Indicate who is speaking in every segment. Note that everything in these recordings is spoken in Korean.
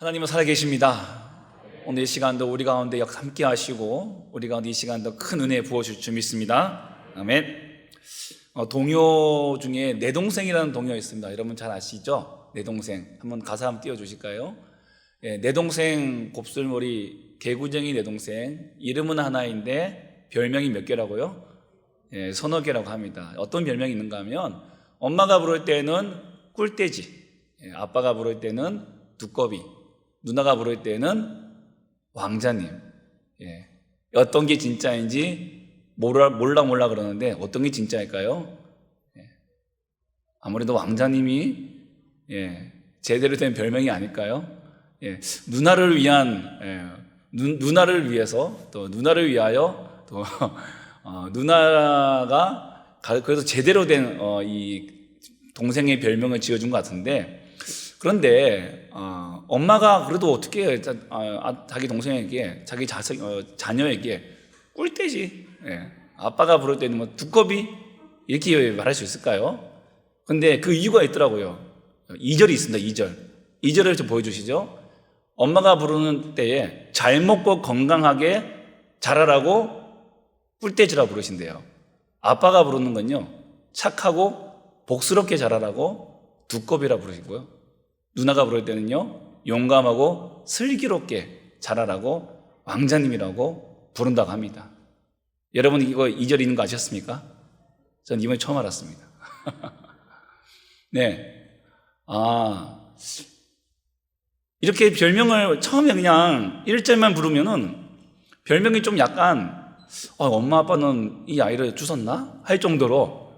Speaker 1: 하나님은 살아계십니다. 오늘 이 시간도 우리 가운데 함께 하시고 우리 가운데 이 시간도 큰 은혜 부어주실 줄 믿습니다. 아멘. 동요 중에 내 동생이라는 동요 있습니다. 여러분 잘 아시죠? 내 동생. 한번 가사 한번 띄워주실까요? 내 동생 곱슬머리 개구쟁이 내 동생 이름은 하나인데 별명이 몇 개라고요? 서너 개라고 합니다. 어떤 별명이 있는가 하면 엄마가 부를 때는 꿀돼지, 아빠가 부를 때는 두꺼비, 누나가 부를 때는 왕자님. 어떤 게 진짜인지 몰라 그러는데 어떤 게 진짜일까요? 아무래도 왕자님이 제대로 된 별명이 아닐까요? 누나를 위한 누나를 위해서 또 누나를 위하여 또 누나가 그래서 제대로 된 이 동생의 별명을 지어준 것 같은데, 그런데 엄마가 그래도 어떻게 자기 동생에게 자기 자녀에게 꿀돼지, 아빠가 부를 때는 뭐 두꺼비 이렇게 말할 수 있을까요? 근데 그 이유가 있더라고요. 2절이 있습니다. 2절을 좀 보여주시죠. 엄마가 부르는 때에 잘 먹고 건강하게 자라라고 꿀돼지라고 부르신대요. 아빠가 부르는 건요, 착하고 복스럽게 자라라고 두꺼비라고 부르시고요, 누나가 부를 때는요, 용감하고 슬기롭게 자라라고 왕자님이라고 부른다고 합니다. 여러분 이거 2절 있는 거 아셨습니까? 전 이번에 처음 알았습니다. 네. 이렇게 별명을 처음에 그냥 1절만 부르면은 별명이 좀 약간 엄마 아빠는 이 아이를 주웠나? 할 정도로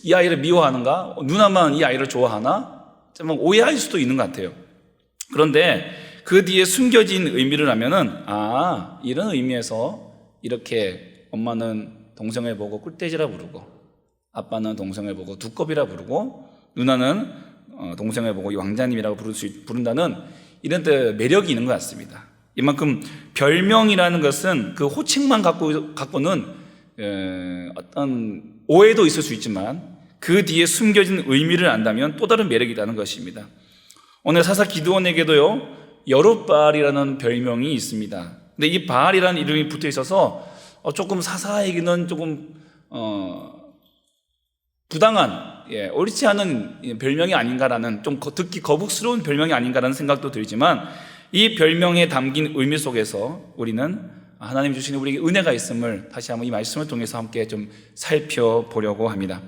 Speaker 1: 이 아이를 미워하는가? 누나만 이 아이를 좋아하나? 좀 오해할 수도 있는 것 같아요. 그런데 그 뒤에 숨겨진 의미를 하면은 이런 의미에서 이렇게 엄마는 동생을 보고 꿀돼지라 부르고 아빠는 동생을 보고 두꺼비라 부르고 누나는 동생을 보고 왕자님이라고 부른다는 이런 매력이 있는 것 같습니다. 이만큼 별명이라는 것은 그 호칭만 갖고는 어떤 오해도 있을 수 있지만 그 뒤에 숨겨진 의미를 안다면 또 다른 매력이 있다는 것입니다. 오늘 사사 기드온에게도요, 여룻바알이라는 별명이 있습니다. 근데 이 바알이라는 이름이 붙어 있어서 조금 사사에게는 조금 부당한, 옳지 않은 별명이 아닌가라는, 좀 듣기 거북스러운 별명이 아닌가라는 생각도 들지만, 이 별명에 담긴 의미 속에서 우리는 하나님 주시는 우리에게 은혜가 있음을 다시 한번 이 말씀을 통해서 함께 좀 살펴보려고 합니다.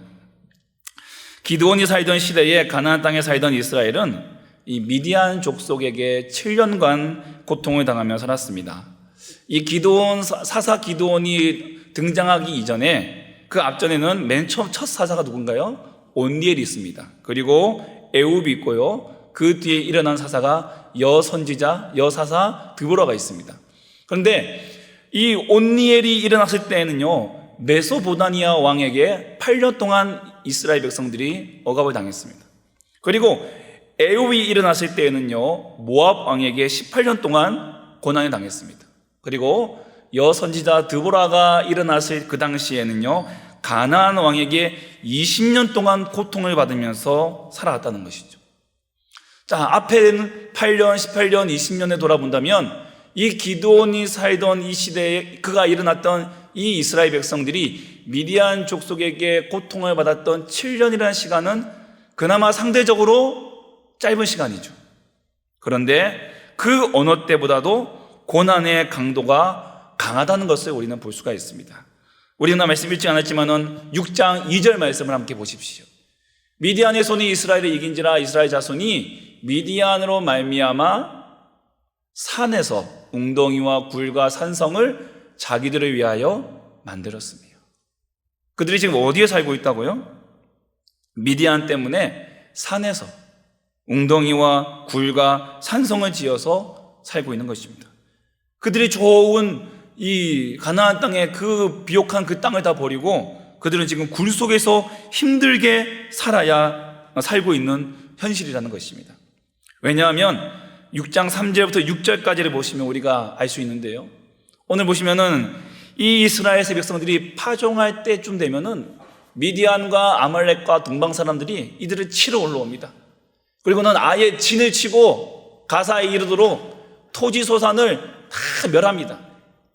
Speaker 1: 기드온이 살던 시대에 가나안 땅에 살던 이스라엘은 이 미디안 족속에게 7년간 고통을 당하며 살았습니다. 이 사사 기드온이 등장하기 이전에 그 앞전에는 맨 처음 첫 사사가 누군가요? 온니엘이 있습니다. 그리고 에웁이 있고요, 그 뒤에 일어난 사사가 여사사 드보라가 있습니다. 그런데 이 온니엘이 일어났을 때에는요, 메소보다미아 왕에게 8년 동안 이스라엘 백성들이 억압을 당했습니다. 그리고 에웁이 일어났을 때에는요, 모압 왕에게 18년 동안 고난을 당했습니다. 그리고 여선지자 드보라가 일어났을 그 당시에는요, 가나안 왕에게 20년 동안 고통을 받으면서 살아왔다는 것이죠. 자, 앞에는 8년, 18년, 20년에 돌아본다면 이 기드온이 살던 이 시대에 그가 일어났던 이 이스라엘 백성들이 미디안 족속에게 고통을 받았던 7년이라는 시간은 그나마 상대적으로 짧은 시간이죠. 그런데 그 어느 때보다도 고난의 강도가 강하다는 것을 우리는 볼 수가 있습니다. 우리는 말씀 읽지 않았지만은 6장 2절 말씀을 함께 보십시오. 미디안의 손이 이스라엘을 이긴지라 이스라엘 자손이 미디안으로 말미암아 산에서 웅덩이와 굴과 산성을 자기들을 위하여 만들었으며. 그들이 지금 어디에 살고 있다고요? 미디안 때문에 산에서 웅덩이와 굴과 산성을 지어서 살고 있는 것입니다. 그들이 좋은 이 가나안 땅의 그 비옥한 그 땅을 다 버리고 그들은 지금 굴 속에서 힘들게 살고 있는 현실이라는 것입니다. 왜냐하면 6장 3절부터 6절까지를 보시면 우리가 알 수 있는데요, 오늘 보시면은 이 이스라엘 백성들이 파종할 때쯤 되면은 미디안과 아말렉과 동방 사람들이 이들을 치러 올라옵니다. 그리고는 아예 진을 치고 가사에 이르도록 토지 소산을 다 멸합니다.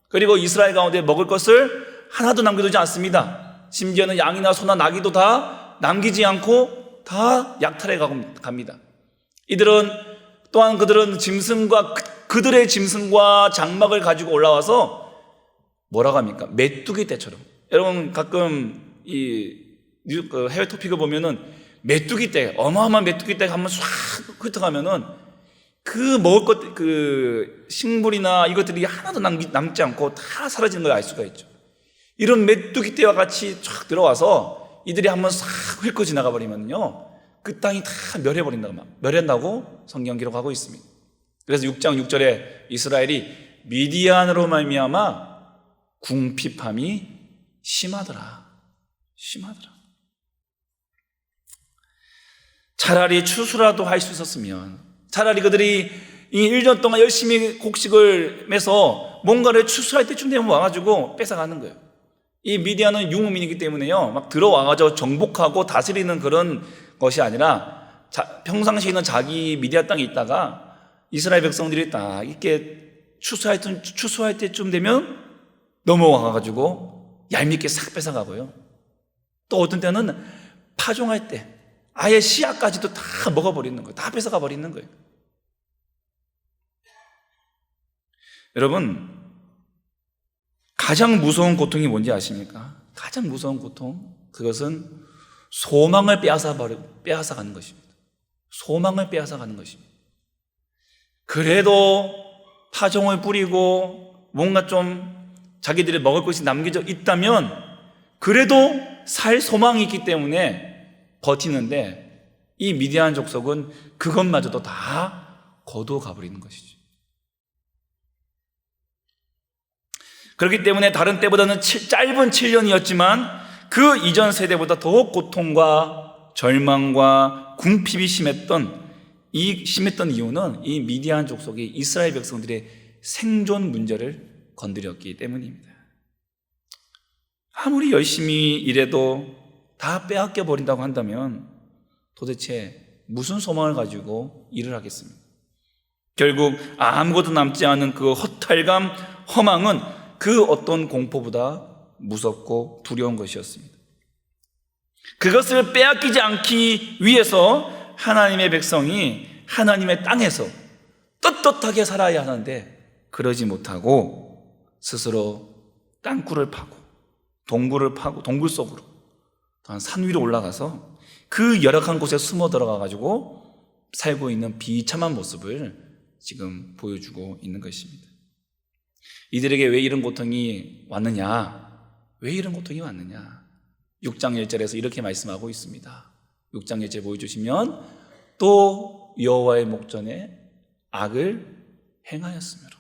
Speaker 1: 그리고 이스라엘 가운데 먹을 것을 하나도 남겨두지 않습니다. 심지어는 양이나 소나 나귀도 다 남기지 않고 다 약탈해 갑니다. 이들은 또한 그들은 그들의 짐승과 장막을 가지고 올라와서 뭐라고 합니까? 메뚜기 떼처럼. 여러분 가끔 해외 토픽을 보면은 메뚜기 떼, 어마어마한 메뚜기 떼가 한번 싹 훑어가면은 그 먹을 것, 그 식물이나 이것들이 하나도 남지 않고 다 사라지는 걸 알 수가 있죠. 이런 메뚜기 떼와 같이 쫙 들어와서 이들이 한번 싹 훑고 지나가 버리면요, 그 땅이 다 멸한다고 성경 기록하고 있습니다. 그래서 6장 6절에 이스라엘이 미디안으로 말미암아 궁핍함이 심하더라. 차라리 추수라도 할 수 있었으면, 차라리 그들이 이 1년 동안 열심히 곡식을 매서 뭔가를 추수할 때쯤 되면 와가지고 뺏어가는 거예요. 이 미디안은 유목민이기 때문에요, 막 들어와가지고 정복하고 다스리는 그런 것이 아니라 평상시에는 자기 미디안 땅에 있다가 이스라엘 백성들이 딱 이렇게 추수할 때쯤 되면 넘어와가지고 얄밉게 싹 뺏어가고요. 또 어떤 때는 파종할 때 아예 씨앗까지도 다 먹어버리는 거예요. 다 뺏어가 버리는 거예요. 여러분, 가장 무서운 고통이 뭔지 아십니까? 가장 무서운 고통, 그것은 소망을 빼앗아가는 것입니다. 소망을 빼앗아가는 것입니다. 그래도 파종을 뿌리고 뭔가 좀 자기들이 먹을 것이 남겨져 있다면 그래도 살 소망이 있기 때문에 버티는데, 이 미디안 족속은 그것마저도 다 거두어 가버리는 것이죠. 그렇기 때문에 다른 때보다는 짧은 7년이었지만 그 이전 세대보다 더욱 고통과 절망과 궁핍이 심했던 이유는 이 미디안 족속이 이스라엘 백성들의 생존 문제를 건드렸기 때문입니다. 아무리 열심히 일해도 다 빼앗겨 버린다고 한다면 도대체 무슨 소망을 가지고 일을 하겠습니까? 결국 아무것도 남지 않은 그 허탈감, 허망은 그 어떤 공포보다 무섭고 두려운 것이었습니다. 그것을 빼앗기지 않기 위해서 하나님의 백성이 하나님의 땅에서 떳떳하게 살아야 하는데, 그러지 못하고 스스로 땅굴을 파고 동굴을 파고 동굴 속으로 또한 산 위로 올라가서 그 열악한 곳에 숨어 들어가 가지고 살고 있는 비참한 모습을 지금 보여주고 있는 것입니다. 이들에게 왜 이런 고통이 왔느냐? 왜 이런 고통이 왔느냐? 6장 1절에서 이렇게 말씀하고 있습니다. 6장 1절 보여주시면, 또 여호와의 목전에 악을 행하였으므로.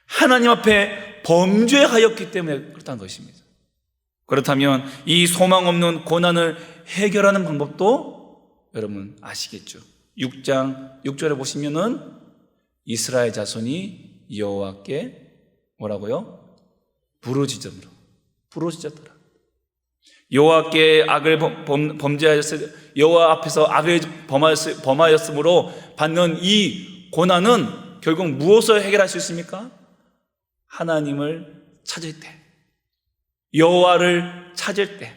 Speaker 1: 하나님 앞에 범죄하였기 때문에 그렇다는 것입니다. 그렇다면 이 소망 없는 고난을 해결하는 방법도 여러분 아시겠죠? 6장 6절에 보시면은 이스라엘 자손이 여호와께 뭐라고요? 부르짖었더라. 여호와께 악을 범죄하였을, 여호와 앞에서 악을 범하였으므로 받는 이 고난은 결국 무엇을 해결할 수 있습니까? 하나님을 찾을 때, 여호와를 찾을 때,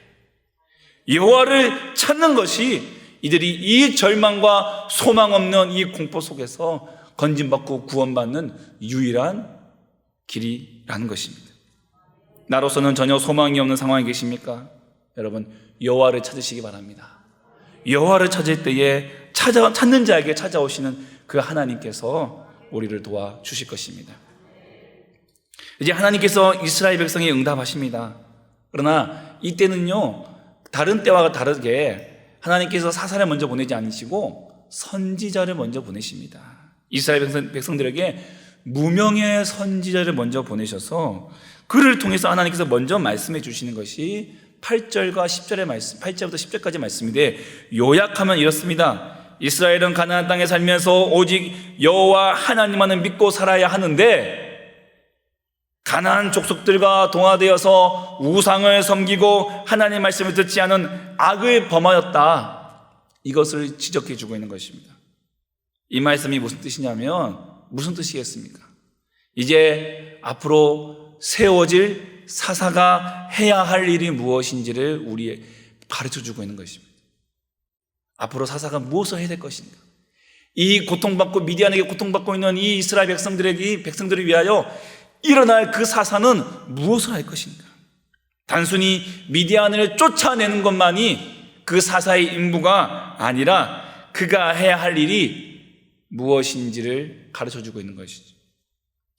Speaker 1: 여호와를 찾는 것이 이들이 이 절망과 소망 없는 이 공포 속에서 건진받고 구원받는 유일한 길이라는 것입니다. 나로서는 전혀 소망이 없는 상황에 계십니까? 여러분, 여호와를 찾으시기 바랍니다. 여호와를 찾을 때에 찾는 자에게 찾아오시는 그 하나님께서 우리를 도와주실 것입니다. 이제 하나님께서 이스라엘 백성에 응답하십니다. 그러나 이때는요, 다른 때와 다르게 하나님께서 사사를 먼저 보내지 않으시고 선지자를 먼저 보내십니다. 이스라엘 백성들에게 무명의 선지자를 먼저 보내셔서 그를 통해서 하나님께서 먼저 말씀해 주시는 것이 8절과 10절의 말씀, 8절부터 10절까지 말씀인데, 요약하면 이렇습니다. 이스라엘은 가나안 땅에 살면서 오직 여호와 하나님만을 믿고 살아야 하는데, 가나안 족속들과 동화되어서 우상을 섬기고 하나님의 말씀을 듣지 않은 악을 범하였다. 이것을 지적해 주고 있는 것입니다. 이 말씀이 무슨 뜻이냐면, 무슨 뜻이겠습니까? 이제 앞으로 세워질 사사가 해야 할 일이 무엇인지를 우리에게 가르쳐주고 있는 것입니다. 앞으로 사사가 무엇을 해야 될 것인가? 이 고통받고 미디안에게 고통받고 있는 이 이스라엘 백성들을 위하여 일어날 그 사사는 무엇을 할 것인가? 단순히 미디안을 쫓아내는 것만이 그 사사의 임무가 아니라 그가 해야 할 일이 무엇인지를 가르쳐주고 있는 것이죠.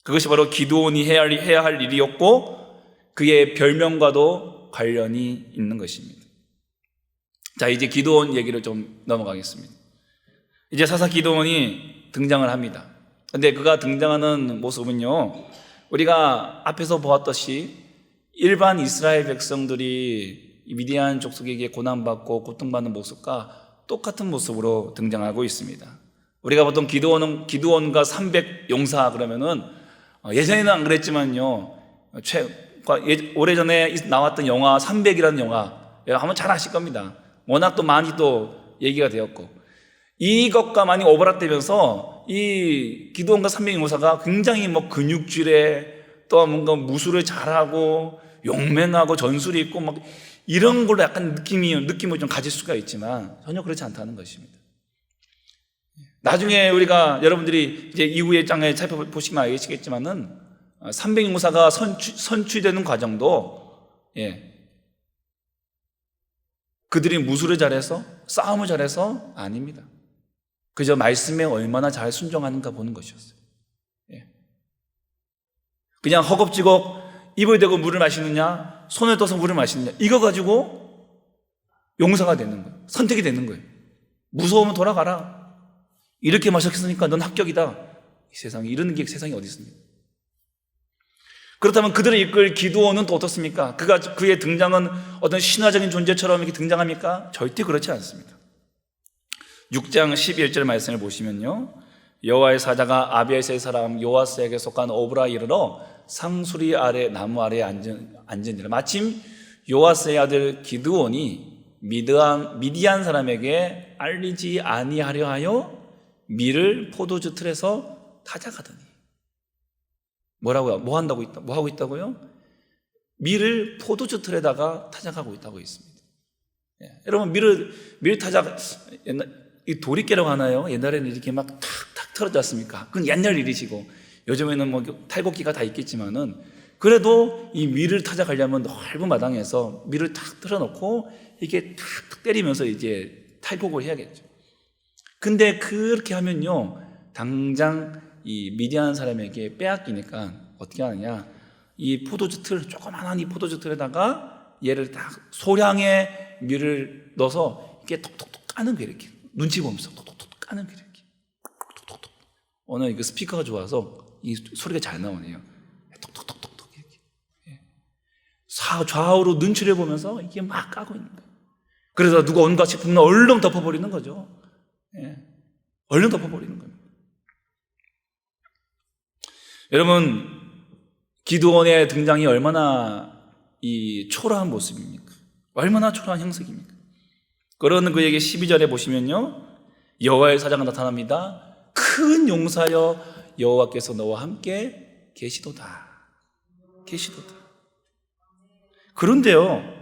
Speaker 1: 그것이 바로 기드온이 해야 할 일이었고 그의 별명과도 관련이 있는 것입니다. 자, 이제 기드온 얘기를 좀 넘어가겠습니다. 이제 사사 기드온이 등장을 합니다. 근데 그가 등장하는 모습은요, 우리가 앞에서 보았듯이 일반 이스라엘 백성들이 미디안 족속에게 고난받고 고통받는 모습과 똑같은 모습으로 등장하고 있습니다. 우리가 보통 기드온과 300 용사 그러면은 예전에는 안 그랬지만요, 오래전에 나왔던 영화 300이라는 영화 한번 잘 아실 겁니다. 워낙 또 많이 또 얘기가 되었고, 이것과 많이 오버랩되면서 이 기드온과 300 용사가 굉장히 뭐 근육질에 또 뭔가 무술을 잘하고 용맹하고 전술이 있고 막 이런 걸로 약간 느낌을 좀 가질 수가 있지만 전혀 그렇지 않다는 것입니다. 나중에 우리가 여러분들이 이제 이후의 장에 살펴보시면 알겠지만은 300 용사가 선취되는 과정도 그들이 무술을 잘해서 싸움을 잘해서 아닙니다. 그저 말씀에 얼마나 잘 순종하는가 보는 것이었어요. 그냥 허겁지겁 입을 대고 물을 마시느냐, 손을 떠서 물을 마시느냐, 이거 가지고 용사가 되는 거예요. 선택이 되는 거예요. 무서우면 돌아가라. 이렇게 마셨으니까 넌 합격이다. 이 세상에 이런 게 세상에 어디 있습니까? 그렇다면 그들을 이끌 기드온은 또 어떻습니까? 그의 등장은 어떤 신화적인 존재처럼 이렇게 등장합니까? 절대 그렇지 않습니다. 6장 11절 말씀을 보시면요, 여호와의 사자가 아비에스의 사람 요아스에게 속한 오브라 이르러 상수리 아래 나무 아래에 앉으니라. 마침 요아스의 아들 기드온이 미디안 사람에게 알리지 아니하려 하여 밀을 포도주 틀에서 타작하더니. 뭐라고요? 뭐 하고 있다고요? 밀을 포도주 틀에다가 타작하고 있다고 있습니다. 여러분, 밀 타작, 이 도리깨라고 하나요? 옛날에는 이렇게 막 탁탁 털어지 않습니까? 그건 옛날 일이시고, 요즘에는 뭐 탈곡기가 다 있겠지만은, 그래도 이 밀을 타작하려면 넓은 마당에서 밀을 탁 틀어놓고, 이렇게 탁 때리면서 이제 탈곡을 해야겠죠. 근데 그렇게 하면요, 당장 이 미디안 사람에게 빼앗기니까 어떻게 하느냐, 이 포도주 틀, 조그만한 이 포도주 틀에다가 얘를 딱 소량의 밀을 넣어서 이렇게 톡톡톡 까는 거예요. 이렇게 눈치 보면서 톡톡톡 까는 거예요. 이렇게 톡톡톡. 오늘 이거 스피커가 좋아서 이 소리가 잘 나오네요. 톡톡톡톡 이렇게. 좌우로 눈치를 보면서 이게 막 까고 있는 거예요. 그래서 누가 온가 싶으면 얼른 덮어버리는 거죠. 얼른 덮어버리는 겁니다. 여러분, 기드온의 등장이 얼마나 이 초라한 모습입니까? 얼마나 초라한 형식입니까? 그러는 그에게 12절에 보시면요, 여호와의 사자가 나타납니다. 큰 용사여 여호와께서 너와 함께 계시도다. 그런데요,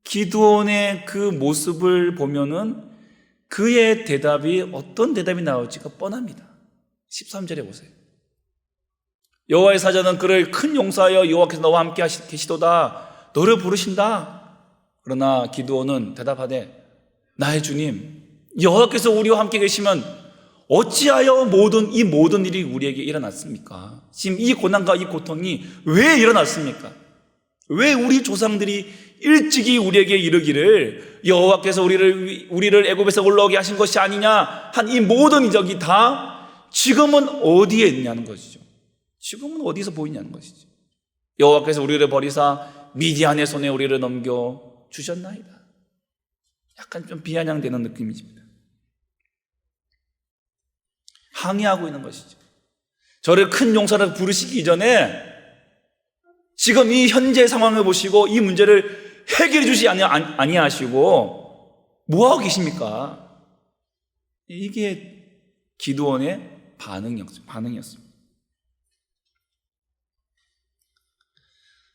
Speaker 1: 기드온의 그 모습을 보면은 그의 대답이 어떤 대답이 나올지가 뻔합니다. 13절에 보세요. 여호와의 사자는 그를 큰 용사여 여호와께서 너와 함께 계시도다. 너를 부르신다. 그러나 기드온은 대답하되, 나의 주님, 여호와께서 우리와 함께 계시면 어찌하여 이 모든 일이 우리에게 일어났습니까? 지금 이 고난과 이 고통이 왜 일어났습니까? 왜 우리 조상들이 일찍이 우리에게 이르기를 여호와께서 우리를 애굽에서 올라오게 하신 것이 아니냐 한 이 모든 이적이 다 지금은 어디에 있냐는 것이죠. 지금은 어디서 보이냐는 것이죠. 여호와께서 우리를 버리사 미디안의 손에 우리를 넘겨 주셨나이다. 약간 좀 비아냥되는 느낌이집니다. 항의하고 있는 것이죠. 저를 큰 용사로 부르시기 전에 지금 이 현재 상황을 보시고 이 문제를 해결해 주시지 아니하시고 뭐하고 계십니까? 이게 기드온의 반응이었습니다.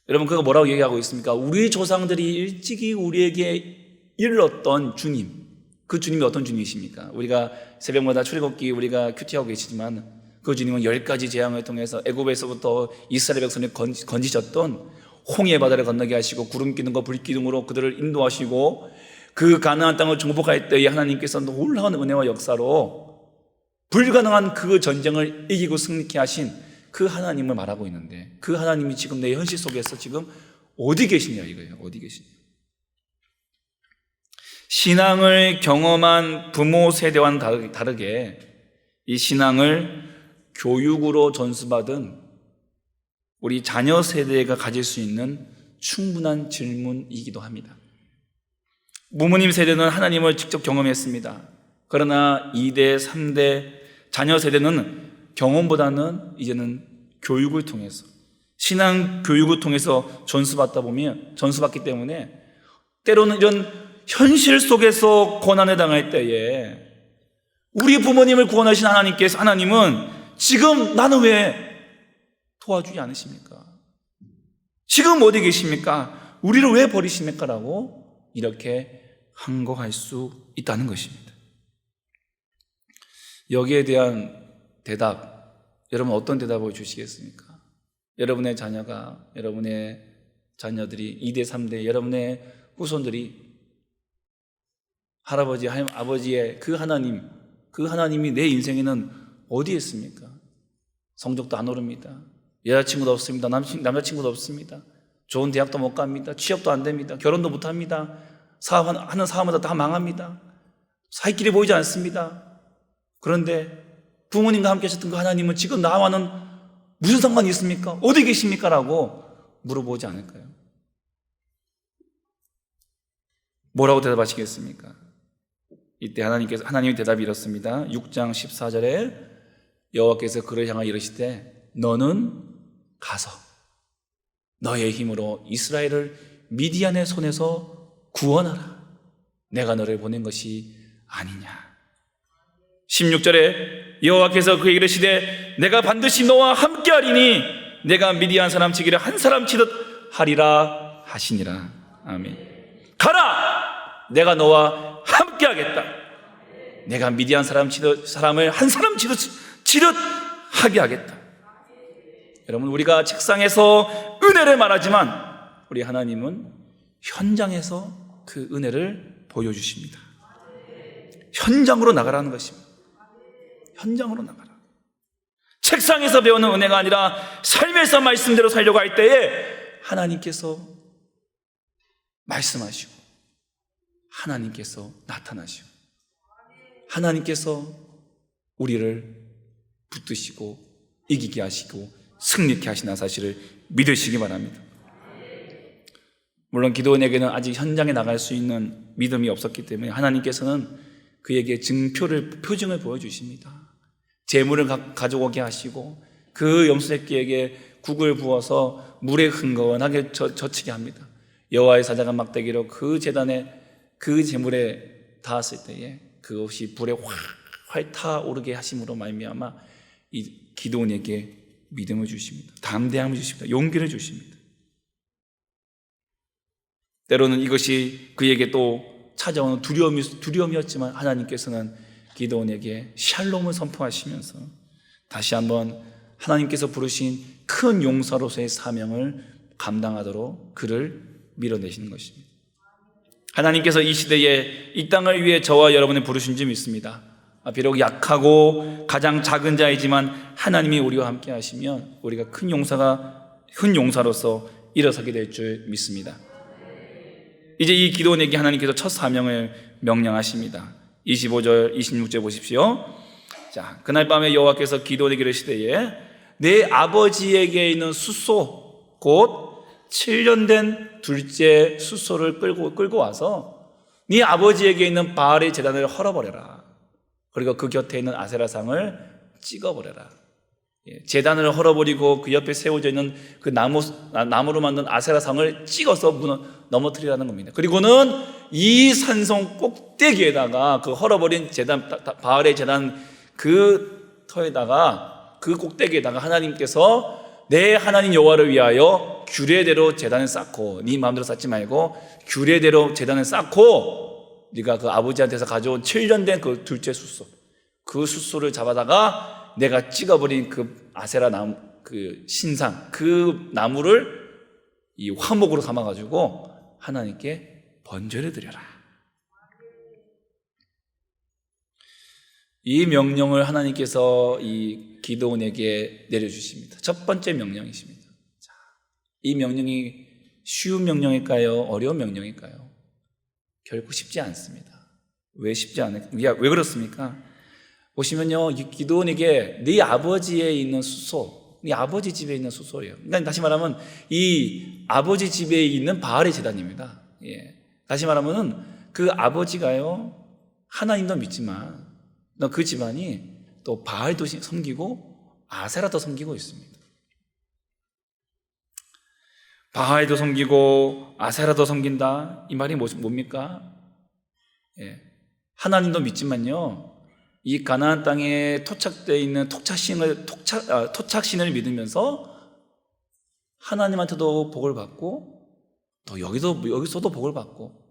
Speaker 1: 여러분, 그가 뭐라고 얘기하고 있습니까? 우리 조상들이 일찍이 우리에게 일렀던 주님, 그 주님이 어떤 주님이십니까? 우리가 새벽마다 출애굽기 우리가 큐티하고 계시지만 그 주님은 10가지 재앙을 통해서 애굽에서부터 이스라엘 백성을 건지셨던 홍해 바다를 건너게 하시고 구름 기둥과 불 기둥으로 그들을 인도하시고 그 가나안 땅을 정복할 때에 하나님께서 놀라운 은혜와 역사로 불가능한 그 전쟁을 이기고 승리케 하신 그 하나님을 말하고 있는데, 그 하나님이 지금 내 현실 속에서 지금 어디 계시냐 이거예요. 어디 계시냐. 신앙을 경험한 부모 세대와는 다르게 이 신앙을 교육으로 전수받은 우리 자녀 세대가 가질 수 있는 충분한 질문이기도 합니다. 부모님 세대는 하나님을 직접 경험했습니다. 그러나 2대, 3대 자녀 세대는 경험보다는 이제는 교육을 통해서, 신앙 교육을 통해서 전수받기 때문에 때로는 이런 현실 속에서 고난을 당할 때에 우리 부모님을 구원하신 하나님은 지금 나는 왜 도와주지 않으십니까? 지금 어디 계십니까? 우리를 왜 버리십니까? 라고 이렇게 항거할 수 있다는 것입니다. 여기에 대한 대답, 여러분 어떤 대답을 주시겠습니까? 여러분의 자녀가, 여러분의 자녀들이 2대, 3대, 여러분의 후손들이 할아버지, 아버지의 그 하나님이 내 인생에는 어디에 있습니까? 성적도 안 오릅니다. 여자친구도 없습니다. 남자친구도 없습니다. 좋은 대학도 못 갑니다. 취업도 안 됩니다. 결혼도 못 합니다. 하는 사업마다 다 망합니다. 살 길이 보이지 않습니다. 그런데 부모님과 함께 하셨던 그 하나님은 지금 나와는 무슨 상관이 있습니까? 어디 계십니까? 라고 물어보지 않을까요? 뭐라고 대답하시겠습니까? 이때 하나님의 대답이 이렇습니다. 6장 14절에 여호와께서 그를 향하여 이르시되 너는 가서 너의 힘으로 이스라엘을 미디안의 손에서 구원하라. 내가 너를 보낸 것이 아니냐. 16절에 여호와께서 그에게 이르시되 내가 반드시 너와 함께하리니 내가 미디안 사람 치기를 한 사람 치듯 하리라 하시니라. 아멘. 가라! 내가 너와 함께하겠다. 내가 미디안 사람을 한 사람 치듯 하게 하겠다. 여러분, 우리가 책상에서 은혜를 말하지만 우리 하나님은 현장에서 그 은혜를 보여주십니다. 현장으로 나가라는 것입니다. 현장으로 나가라. 책상에서 배우는 은혜가 아니라 삶에서 말씀대로 살려고 할 때에 하나님께서 말씀하시고 하나님께서 나타나시고 하나님께서 우리를 붙드시고 이기게 하시고 승리케 하시는 사실을 믿으시기 바랍니다. 물론 기드온에게는 아직 현장에 나갈 수 있는 믿음이 없었기 때문에 하나님께서는 그에게 표징을 보여주십니다. 재물을 가져오게 하시고 그 염소새끼에게 국을 부어서 물에 흥건하게 젖히게 합니다. 여호와의 사자가 막대기로 그 제단에 그 재물에 닿았을 때에 그것이 불에 활 타오르게 하심으로 말미암아 이 기드온에게 믿음을 주십니다. 담대함을 주십니다. 용기를 주십니다. 때로는 이것이 그에게 또 찾아오는 두려움이었지만 하나님께서는 기드온에게 샬롬을 선포하시면서 다시 한번 하나님께서 부르신 큰 용사로서의 사명을 감당하도록 그를 밀어내시는 것입니다. 하나님께서 이 시대에 이 땅을 위해 저와 여러분을 부르신 줄 믿습니다. 비록 약하고 가장 작은 자이지만 하나님이 우리와 함께 하시면 우리가 큰 용사로서 일어서게 될 줄 믿습니다. 이제 이 기드온에게 하나님께서 첫 사명을 명령하십니다. 25절, 26절 보십시오. 자, 그날 밤에 여호와께서 기드온에게 이르시되 내 아버지에게 있는 숫소 곧 7년 된 둘째 숫소를 끌고 와서 네 아버지에게 있는 바알의 제단을 헐어버려라. 그리고 그 곁에 있는 아세라상을 찍어버려라. 제단을 헐어버리고 그 옆에 세워져 있는 그 나무로 만든 아세라상을 찍어서 넘어뜨리라는 겁니다. 그리고는 이 산성 꼭대기에다가 그 헐어버린 제단, 바알의 제단 그 터에다가, 그 꼭대기에다가 하나님께서 내 하나님 여호와를 위하여 규례대로 제단을 쌓고, 네 마음대로 쌓지 말고 규례대로 제단을 쌓고, 네가 그 아버지한테서 가져온 7년 된 그 둘째 숫소, 그 숫소를 잡아다가 내가 찍어버린 그 아세라 나무, 그 신상, 그 나무를 이 화목으로 삼아가지고 하나님께 번제를 드려라. 이 명령을 하나님께서 이 기드온에게 내려주십니다. 첫 번째 명령이십니다. 자, 이 명령이 쉬운 명령일까요? 어려운 명령일까요? 결코 쉽지 않습니다. 왜 쉽지 않을까요? 왜 그렇습니까? 보시면요, 이 기드온에게 네 아버지에 있는 수소, 네 아버지 집에 있는 수소예요. 그러니까 다시 말하면 이 아버지 집에 있는 바알의 제단입니다. 다시 말하면은 그 아버지가요, 하나님도 믿지만 그 집안이 또 바알도 섬기고 아세라도 섬기고 있습니다. 바알도 섬기고 아세라도 섬긴다. 이 말이 뭡니까? 하나님도 믿지만요, 이 가나안 땅에 토착되어 있는 토착신을 믿으면서 하나님한테도 복을 받고 또 여기서도 복을 받고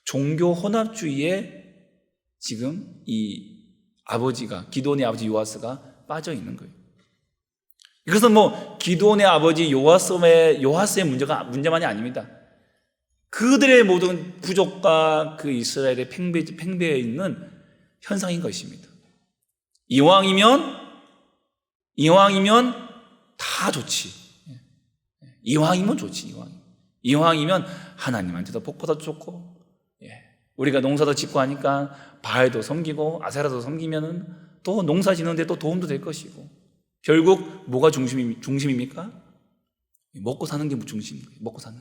Speaker 1: 종교 혼합주의에 지금 이 아버지가, 기드온의 아버지 요아스가 빠져 있는 거예요. 이것은 기드온의 아버지 요아스의 문제만이 아닙니다. 그들의 모든 부족과 그 이스라엘의 팽배해 있는 현상인 것입니다. 이왕이면 다 좋지. 이왕이면 좋지. 이왕이면 하나님한테도 복보다 좋고, 우리가 농사도 짓고 하니까 바알도 섬기고 아세라도 섬기면은 또 농사 짓는데 또 도움도 될 것이고, 결국 뭐가 중심입니까? 먹고 사는 게 중심인 거예요. 먹고 사는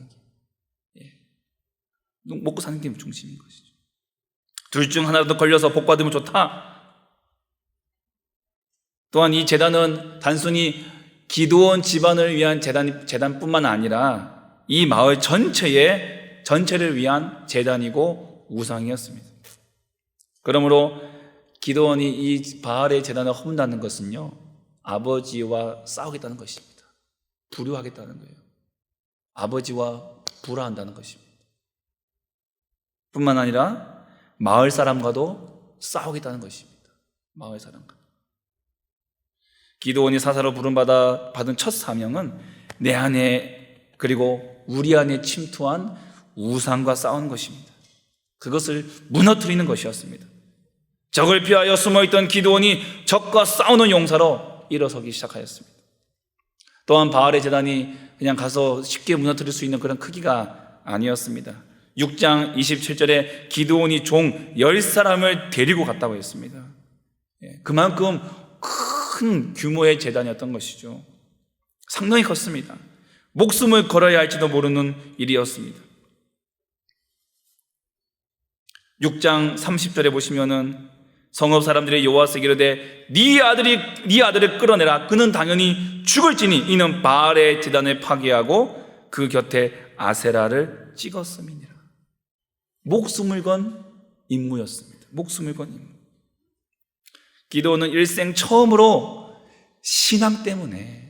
Speaker 1: 게 중심인 것이죠. 둘 중 하나라도 걸려서 복 받으면 좋다. 또한 이 제단은 단순히 기드온 집안을 위한 제단뿐만 아니라 이 마을 전체를 위한 제단이고 우상이었습니다. 그러므로 기드온이 이 바알의 제단을 험다는 것은요, 아버지와 싸우겠다는 것입니다. 불효하겠다는 거예요. 아버지와 불화한다는 것입니다. 뿐만 아니라 마을 사람과도 싸우겠다는 것입니다. 마을 사람과. 기드온이 사사로 부름받은 첫 사명은 내 안에, 그리고 우리 안에 침투한 우상과 싸우는 것입니다. 그것을 무너뜨리는 것이었습니다. 적을 피하여 숨어있던 기드온이 적과 싸우는 용사로 일어서기 시작하였습니다. 또한 바알의 제단이 그냥 가서 쉽게 무너뜨릴 수 있는 그런 크기가 아니었습니다. 6장 27절에 기드온이 종 10사람을 데리고 갔다고 했습니다. 그만큼 큰 규모의 제단이었던 것이죠. 상당히 컸습니다. 목숨을 걸어야 할지도 모르는 일이었습니다. 6장 30절에 보시면은 성읍 사람들이 요아스에게 이르되 네 아들을 끌어내라. 그는 당연히 죽을지니 이는 바알의 제단을 파괴하고 그 곁에 아세라를 찍었음이니라. 목숨을 건 임무였습니다. 목숨을 건 임무. 기드온은 일생 처음으로 신앙 때문에,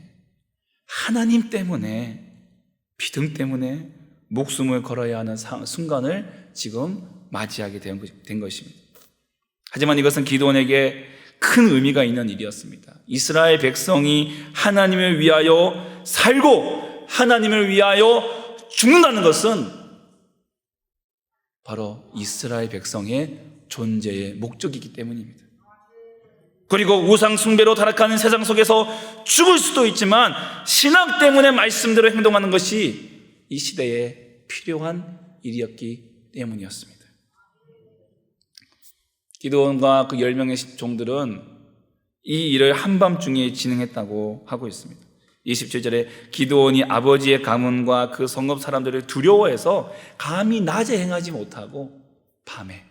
Speaker 1: 하나님 때문에, 믿음 때문에 목숨을 걸어야 하는 순간을 지금 맞이하게 된 것입니다. 하지만 이것은 기드온에게 큰 의미가 있는 일이었습니다. 이스라엘 백성이 하나님을 위하여 살고 하나님을 위하여 죽는다는 것은 바로 이스라엘 백성의 존재의 목적이기 때문입니다. 그리고 우상 숭배로 타락하는 세상 속에서 죽을 수도 있지만 신앙 때문에 말씀대로 행동하는 것이 이 시대에 필요한 일이었기 때문이었습니다. 기드온과 그 10명의 종들은 이 일을 한밤중에 진행했다고 하고 있습니다. 27절에 기드온이 아버지의 가문과 그 성읍 사람들을 두려워해서 감히 낮에 행하지 못하고 밤에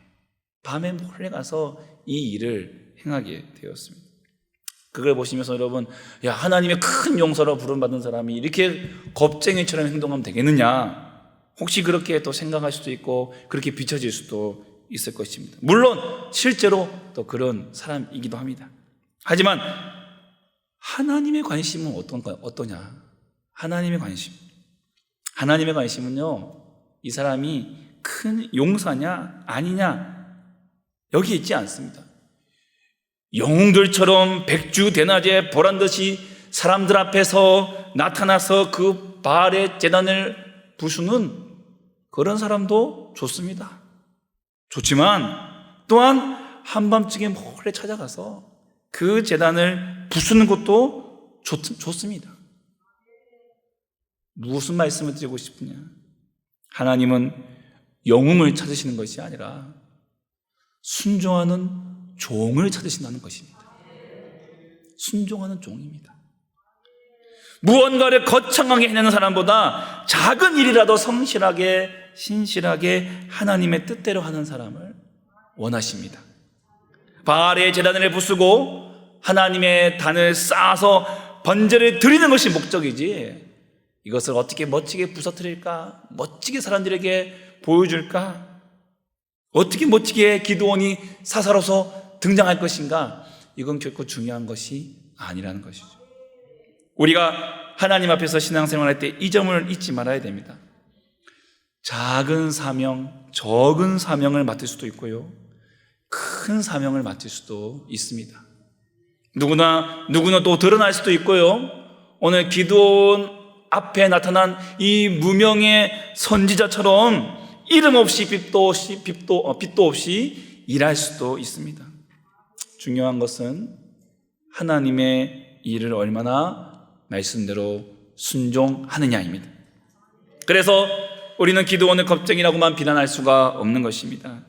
Speaker 1: 몰래 가서 이 일을 행하게 되었습니다. 그걸 보시면서 여러분, 야, 하나님의 큰 용서로 부름받은 사람이 이렇게 겁쟁이처럼 행동하면 되겠느냐, 혹시 그렇게 또 생각할 수도 있고 그렇게 비춰질 수도 있을 것입니다. 물론 실제로 또 그런 사람이기도 합니다. 하지만 하나님의 관심은 어떠냐? 하나님의 관심은요, 이 사람이 큰 용사냐 아니냐 여기 있지 않습니다. 영웅들처럼 백주대낮에 보란듯이 사람들 앞에서 나타나서 그 바알의 제단을 부수는 그런 사람도 좋습니다. 좋지만 또한 한밤중에 몰래 찾아가서 그 제단을 부수는 것도 좋습니다. 무슨 말씀을 드리고 싶으냐? 하나님은 영웅을 찾으시는 것이 아니라 순종하는 종을 찾으신다는 것입니다. 순종하는 종입니다. 무언가를 거창하게 해내는 사람보다 작은 일이라도 성실하게 신실하게 하나님의 뜻대로 하는 사람을 원하십니다. 바알의 제단을 부수고 하나님의 단을 쌓아서 번제를 드리는 것이 목적이지, 이것을 어떻게 멋지게 부서뜨릴까, 멋지게 사람들에게 보여줄까, 어떻게 멋지게 기드온이 사사로서 등장할 것인가, 이건 결코 중요한 것이 아니라는 것이죠. 우리가 하나님 앞에서 신앙생활할 때 이 점을 잊지 말아야 됩니다. 작은 사명, 적은 사명을 맡을 수도 있고요, 큰 사명을 맡을 수도 있습니다. 누구나 또 드러날 수도 있고요. 오늘 기드온 앞에 나타난 이 무명의 선지자처럼 이름 없이 빛도 없이 일할 수도 있습니다. 중요한 것은 하나님의 일을 얼마나 말씀대로 순종하느냐입니다. 그래서 우리는 기드온을 겁쟁이라고만 비난할 수가 없는 것입니다.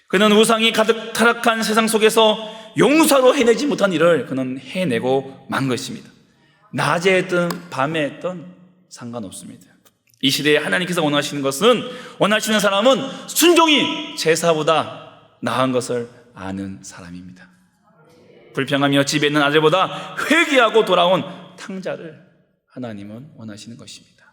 Speaker 1: 그는 우상이 가득 타락한 세상 속에서 용사로 해내지 못한 일을 그는 해내고 만 것입니다. 낮에 했든 밤에 했든 상관없습니다. 이 시대에 하나님께서 원하시는 사람은 순종이 제사보다 나은 것을 아는 사람입니다. 불평하며 집에 있는 아들보다 회개하고 돌아온 탕자를 하나님은 원하시는 것입니다.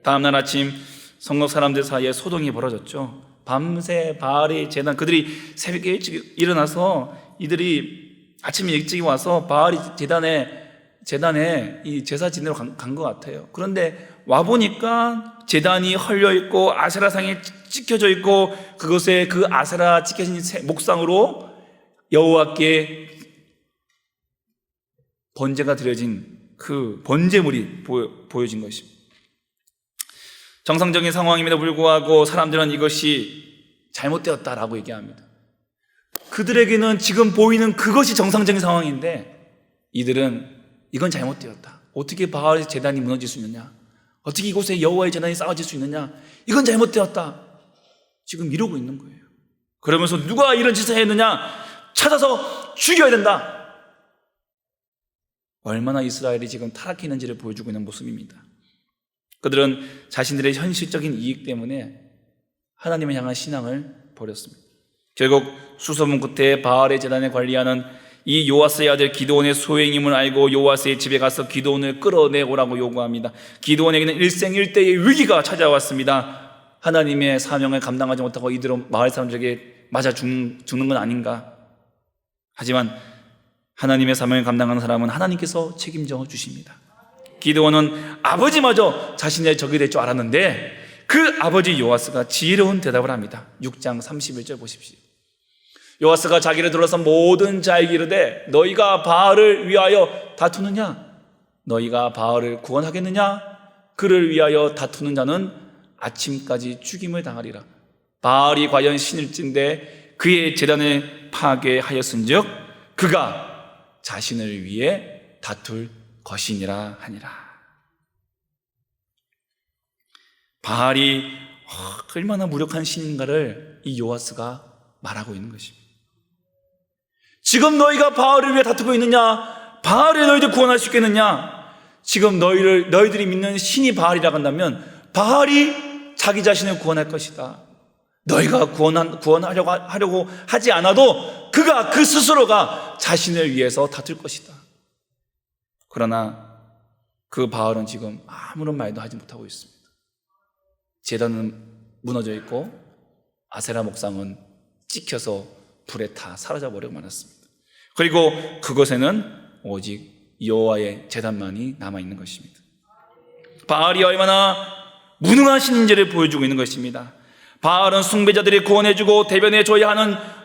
Speaker 1: 다음날 아침 성록 사람들 사이에 소동이 벌어졌죠. 밤새 바알의 제단, 그들이 새벽에 일찍 일어나서 이들이 아침에 일찍 와서 바알이 제단에 이 제사 지내러 간 것 같아요. 그런데 와보니까 제단이 헐려있고 아세라상이 찍혀져 있고 그것에 그 아세라 찍혀진 목상으로 여호와께 번제가 드려진 그 번제물이 보여진 것입니다. 정상적인 상황임에도 불구하고 사람들은 이것이 잘못되었다라고 얘기합니다. 그들에게는 지금 보이는 그것이 정상적인 상황인데 이들은 이건 잘못되었다, 어떻게 바알의 제단이 무너질 수 있느냐, 어떻게 이곳에 여호와의 제단이 쌓아질 수 있느냐, 이건 잘못되었다, 지금 이러고 있는 거예요. 그러면서 누가 이런 짓을 했느냐, 찾아서 죽여야 된다. 얼마나 이스라엘이 지금 타락해 있는지를 보여주고 있는 모습입니다. 그들은 자신들의 현실적인 이익 때문에 하나님을 향한 신앙을 버렸습니다. 결국 수소문 끝에 바알의 제단을 관리하는 이 요아스의 아들 기드온의 소행임을 알고 요아스의 집에 가서 기드온을 끌어내오라고 요구합니다. 기드온에게는 일생일대의 위기가 찾아왔습니다. 하나님의 사명을 감당하지 못하고 이들은 마을 사람들에게 맞아 죽는 건 아닌가. 하지만 하나님의 사명을 감당하는 사람은 하나님께서 책임져 주십니다. 기드온은 아버지마저 자신의 적이 될 줄 알았는데 그 아버지 요아스가 지혜로운 대답을 합니다. 6장 31절 보십시오. 요아스가 자기를 둘러싼 모든 자에게 이르되 너희가 바알을 위하여 다투느냐? 너희가 바알을 구원하겠느냐? 그를 위하여 다투는 자는 아침까지 죽임을 당하리라. 바알이 과연 신일진데 그의 제단을 파괴하였은즉 그가 자신을 위해 다툴 것이니라 하니라. 바알이 얼마나 무력한 신인가를 이 요아스가 말하고 있는 것입니다. 지금 너희가 바알을 위해 다투고 있느냐? 바알을 너희들 구원할 수 있겠느냐? 지금 너희들이 믿는 신이 바알이라고 한다면 바알이 자기 자신을 구원할 것이다. 너희가 구원하려고 하지 않아도 그가 그 스스로가 자신을 위해서 다툴 것이다. 그러나 그 바알은 지금 아무런 말도 하지 못하고 있습니다. 제단은 무너져 있고 아세라 목상은 찍혀서 불에 다 사라져버리고 말았습니다. 그리고 그곳에는 오직 여호와의 제단만이 남아있는 것입니다. 바알이 얼마나 무능하신지를 보여주고 있는 것입니다. 바알은 숭배자들이 구원해주고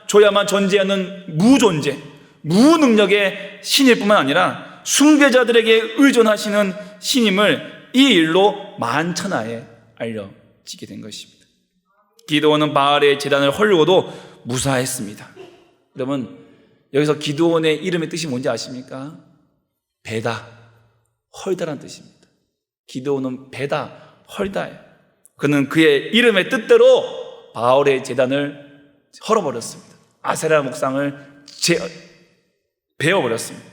Speaker 1: 줘야만 존재하는 무존재, 무능력의 신일 뿐만 아니라 숭배자들에게 의존하시는 신임을 이 일로 만천하에 알려지게 된 것입니다. 기드온은 바알의 제단을 헐고도 무사했습니다. 여러분, 여기서 기드온의 이름의 뜻이 뭔지 아십니까? 배다, 헐다라는 뜻입니다. 기드온은 배다, 헐다예요. 그는 그의 이름의 뜻대로 바알의 제단을 헐어버렸습니다. 아세라 목상을 베어버렸습니다.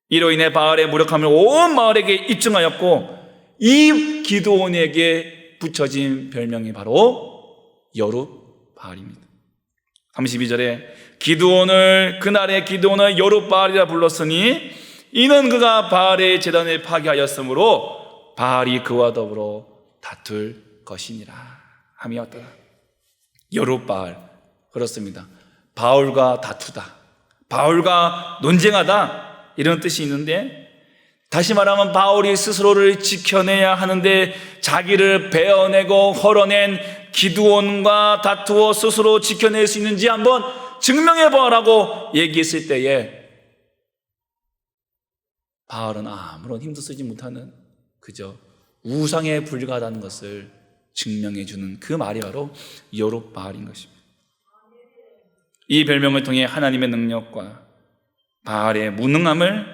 Speaker 1: 이로 인해 바알의 무력함을 온 마을에게 입증하였고, 이 기드온에게 붙여진 별명이 바로 여룹바알입니다. 32절에 그날의 기드온을 여룹바알이라 불렀으니 이는 그가 바알의 제단을 파괴하였으므로 바알이 그와 더불어 다툴 것이니라 함이 왔더라. 여룹바알, 그렇습니다. 바울과 다투다, 바울과 논쟁하다, 이런 뜻이 있는데, 다시 말하면 바울이 스스로를 지켜내야 하는데 자기를 베어내고 헐어낸 기드온과 다투어 스스로 지켜낼 수 있는지 한번 증명해보라고 얘기했을 때에 바울은 아무런 힘도 쓰지 못하는 그저 우상에 불과하다는 것을 증명해주는 그 말이 바로 여룹바알인 것입니다. 이 별명을 통해 하나님의 능력과 바알의 무능함을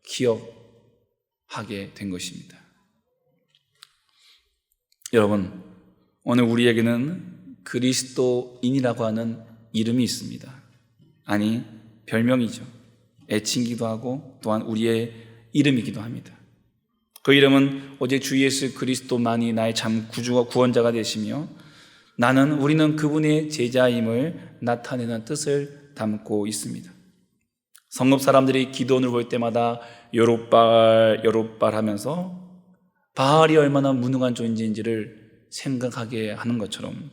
Speaker 1: 기억하게 된 것입니다. 여러분, 오늘 우리에게는 그리스도인이라고 하는 이름이 있습니다. 아니, 별명이죠. 애칭기도 하고 또한 우리의 이름이기도 합니다. 그 이름은 오직 주 예수 그리스도만이 나의 참 구주와 구원자가 되시며 우리는 그분의 제자임을 나타내는 뜻을 담고 있습니다. 성읍 사람들이 기드온을 볼 때마다 여룹바알 하면서 바알이 얼마나 무능한 존재인지를 생각하게 하는 것처럼,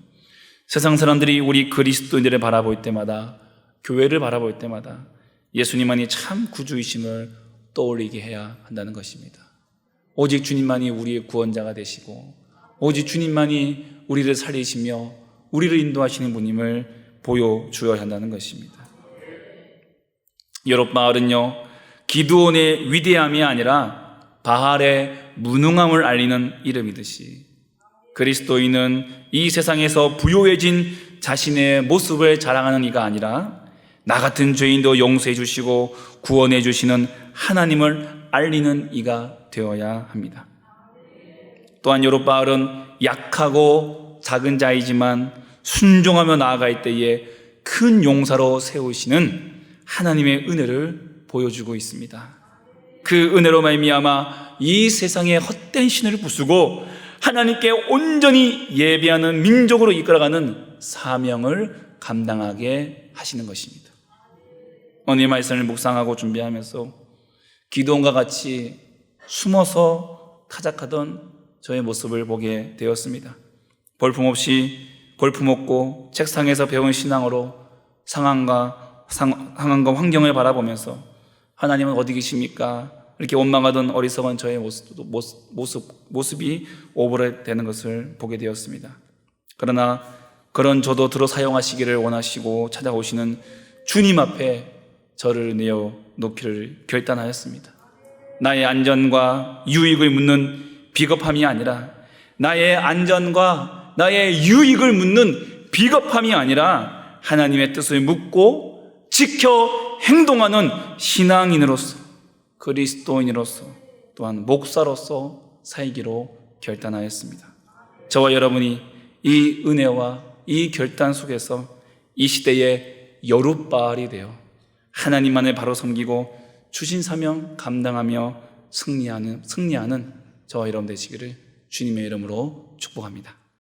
Speaker 1: 세상 사람들이 우리 그리스도인들을 바라볼 때마다, 교회를 바라볼 때마다 예수님만이 참 구주이심을 떠올리게 해야 한다는 것입니다. 오직 주님만이 우리의 구원자가 되시고 오직 주님만이 우리를 살리시며 우리를 인도하시는 분임을 보여주어야 한다는 것입니다. 여룹바알은요, 기드온의 위대함이 아니라 바알의 무능함을 알리는 이름이듯이, 그리스도인은 이 세상에서 부요해진 자신의 모습을 자랑하는 이가 아니라 나 같은 죄인도 용서해 주시고 구원해 주시는 하나님을 알리는 이가 되어야 합니다. 또한 여룹바알은 약하고 작은 자이지만 순종하며 나아갈 때에 큰 용사로 세우시는 하나님의 은혜를 보여주고 있습니다. 그 은혜로 말미암아 이 세상의 헛된 신을 부수고 하나님께 온전히 예배하는 민족으로 이끌어가는 사명을 감당하게 하시는 것입니다. 오늘 말씀을 묵상하고 준비하면서 기드온과 같이 숨어서 타작하던 저의 모습을 보게 되었습니다. 볼품없이 볼품없고 책상에서 배운 신앙으로 상황과 환경을 바라보면서 하나님은 어디 계십니까? 이렇게 원망하던 어리석은 저의 모습이 오버랩되는 것을 보게 되었습니다. 그러나 그런 저도 들어 사용하시기를 원하시고 찾아오시는 주님 앞에 저를 내어놓기를 결단하였습니다. 나의 안전과 유익을 묻는 비겁함이 아니라, 나의 안전과 나의 유익을 묻는 비겁함이 아니라 하나님의 뜻을 묻고 지켜 행동하는 신앙인으로서, 그리스도인으로서, 또한 목사로서 살기로 결단하였습니다. 저와 여러분이 이 은혜와 이 결단 속에서 이 시대의 여룹바알이 되어 하나님만을 바로 섬기고 주신 사명 감당하며 승리하는 저와 여러분 되시기를 주님의 이름으로 축복합니다.